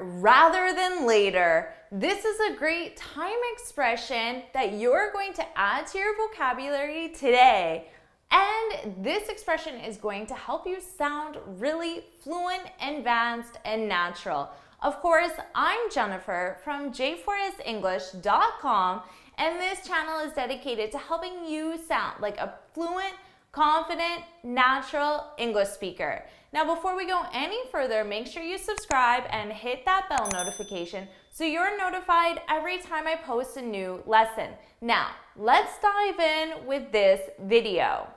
rather than later. This is a great time expression that you're going to add to your vocabulary today. And this expression is going to help you sound really fluent, advanced, and natural. Of course, I'm Jennifer from j4senglish.com, and this channel is dedicated to helping you sound like a fluent, confident, natural English speaker. Now, before we go any further, make sure you subscribe and hit that bell notification so you're notified every time I post a new lesson. Now, let's dive in with this video.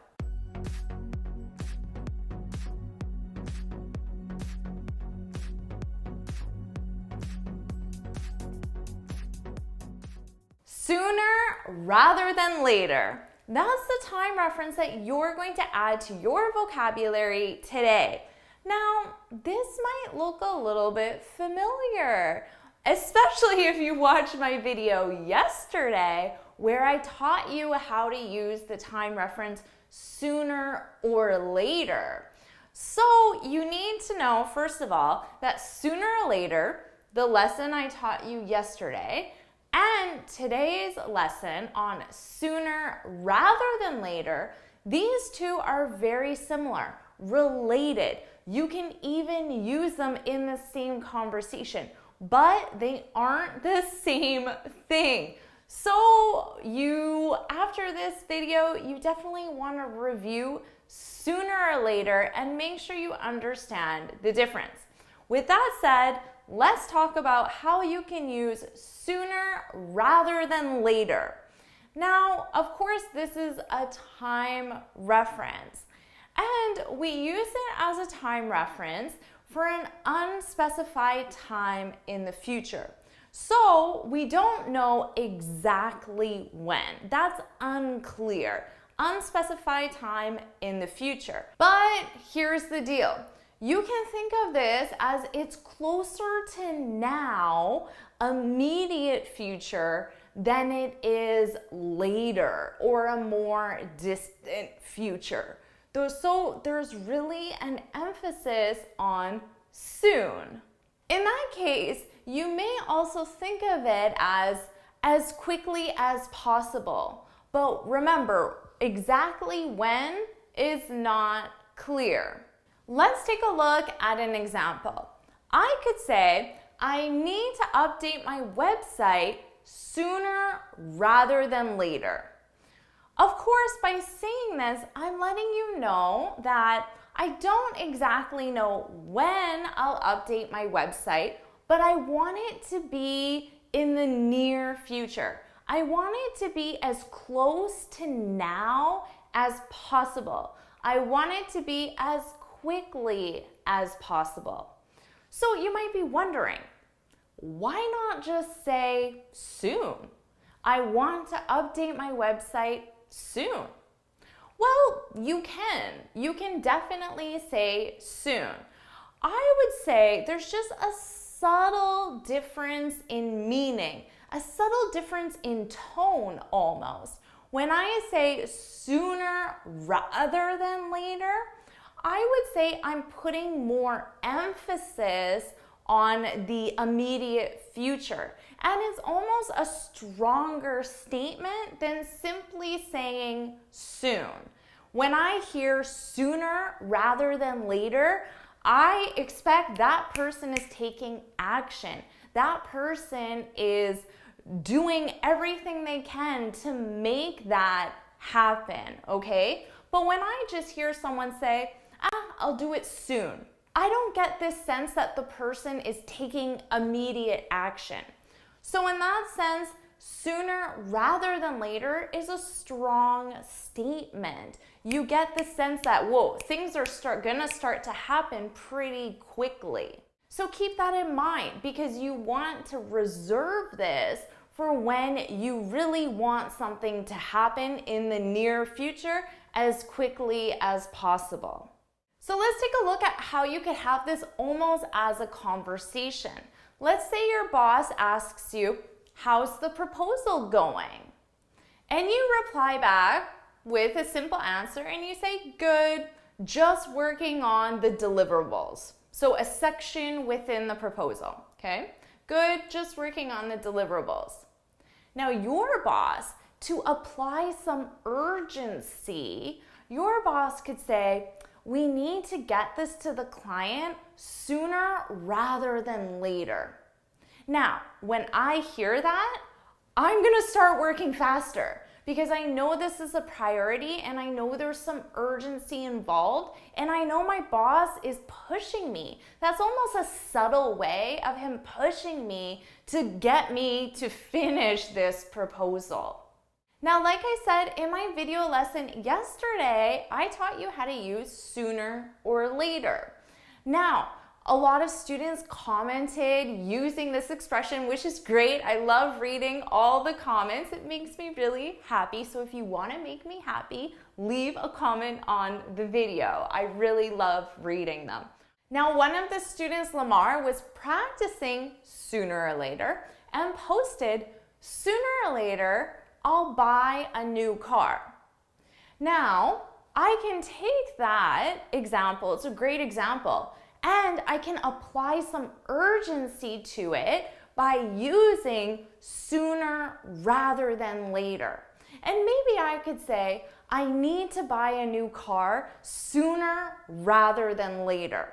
Sooner rather than later. That's the time reference that you're going to add to your vocabulary today. Now, this might look a little bit familiar, especially if you watched my video yesterday where I taught you how to use the time reference sooner or later. So you need to know, first of all, that sooner or later, the lesson I taught you yesterday, and today's lesson on sooner rather than later, these two are very similar, related. You can even use them in the same conversation, but they aren't the same thing. So after this video, you definitely want to review sooner or later and make sure you understand the difference. With that said, let's talk about how you can use sooner rather than later. Now, of course, this is a time reference, and we use it as a time reference for an unspecified time in the future. So we don't know exactly when. That's unclear. Unspecified time in the future. But here's the deal. You can think of this as it's closer to now, immediate future, than it is later or a more distant future. So there's really an emphasis on soon. In that case, you may also think of it as quickly as possible. But remember, exactly when is not clear. Let's take a look at an example. I could say, I need to update my website sooner rather than later. Of course, by saying this, I'm letting you know that I don't exactly know when I'll update my website, but I want it to be in the near future. I want it to be as close to now as possible. I want it to be as quickly as possible. So you might be wondering, why not just say soon? I want to update my website soon. Well, you can definitely say soon. I would say there's just a subtle difference in meaning, a subtle difference in tone almost. When I say sooner rather than later, I would say I'm putting more emphasis on the immediate future. And it's almost a stronger statement than simply saying soon. When I hear sooner rather than later, I expect that person is taking action. That person is doing everything they can to make that happen, okay? But when I just hear someone say, I'll do it soon, I don't get this sense that the person is taking immediate action. So in that sense, sooner rather than later is a strong statement. You get the sense that, whoa, things are gonna start to happen pretty quickly. So keep that in mind because you want to reserve this for when you really want something to happen in the near future as quickly as possible. So let's take a look at how you could have this almost as a conversation. Let's say your boss asks you, how's the proposal going? And you reply back with a simple answer and you say, good, just working on the deliverables. So a section within the proposal, okay? Good, just working on the deliverables. Now your boss, to apply some urgency, your boss could say, we need to get this to the client sooner rather than later. Now, when I hear that, I'm gonna start working faster because I know this is a priority and I know there's some urgency involved and I know my boss is pushing me. That's almost a subtle way of him pushing me to get me to finish this proposal. Now, like I said in my video lesson yesterday, I taught you how to use sooner or later. Now, a lot of students commented using this expression, which is great. I love reading all the comments. It makes me really happy. So if you want to make me happy, leave a comment on the video. I really love reading them. Now, one of the students, Lamar, was practicing sooner or later and posted, sooner or later, I'll buy a new car. Now, I can take that example, it's a great example, and I can apply some urgency to it by using sooner rather than later. And maybe I could say, I need to buy a new car sooner rather than later.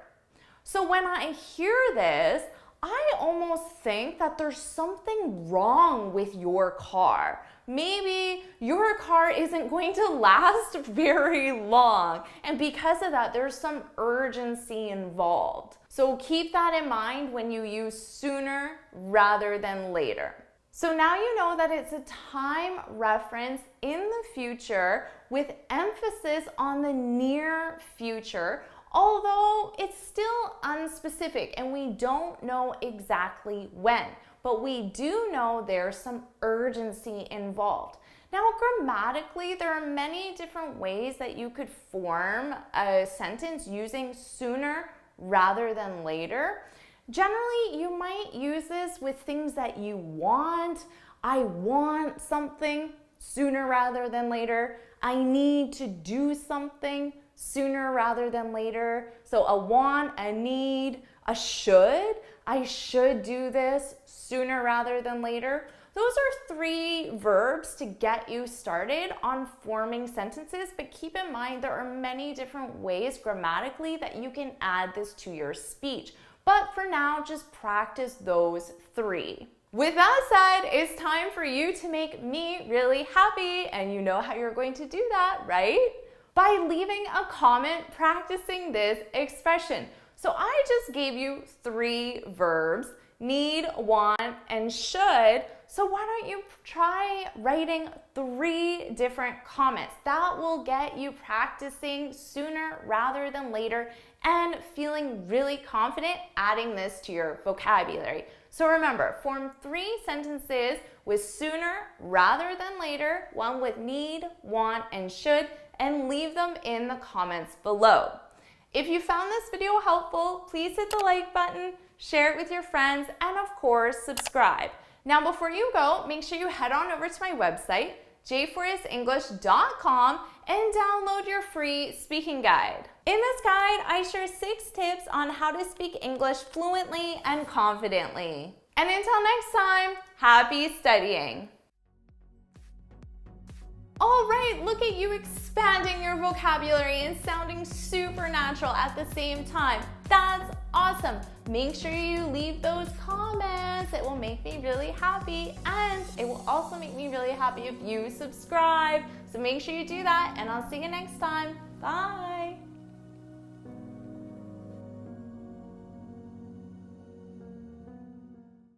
So when I hear this, I almost think that there's something wrong with your car. Maybe your car isn't going to last very long, and because of that, there's some urgency involved. So keep that in mind when you use sooner rather than later. So now you know that it's a time reference in the future with emphasis on the near future, although it's still unspecific and we don't know exactly when. But we do know there's some urgency involved. Now, grammatically, there are many different ways that you could form a sentence using sooner rather than later. Generally, you might use this with things that you want. I want something sooner rather than later. I need to do something sooner rather than later. So a want, a need, a should. I should do this sooner rather than later. Those are 3 verbs to get you started on forming sentences, but keep in mind there are many different ways grammatically that you can add this to your speech. But for now, just practice those 3. With that said, it's time for you to make me really happy, and you know how you're going to do that, right? By leaving a comment practicing this expression. So I just gave you 3 verbs, need, want, and should. So why don't you try writing 3 different comments? That will get you practicing sooner rather than later and feeling really confident adding this to your vocabulary. So remember, form 3 sentences with sooner rather than later, one with need, want, and should, and leave them in the comments below. If you found this video helpful, please hit the like button, share it with your friends, and of course, subscribe. Now, before you go, make sure you head on over to my website, j4senglish.com, and download your free speaking guide. In this guide, I share 6 tips on how to speak English fluently and confidently. And until next time, happy studying! All right, look at you expanding your vocabulary and sounding super natural at the same time. That's awesome. Make sure you leave those comments. It will make me really happy, and it will also make me really happy if you subscribe. So make sure you do that, and I'll see you next time. Bye.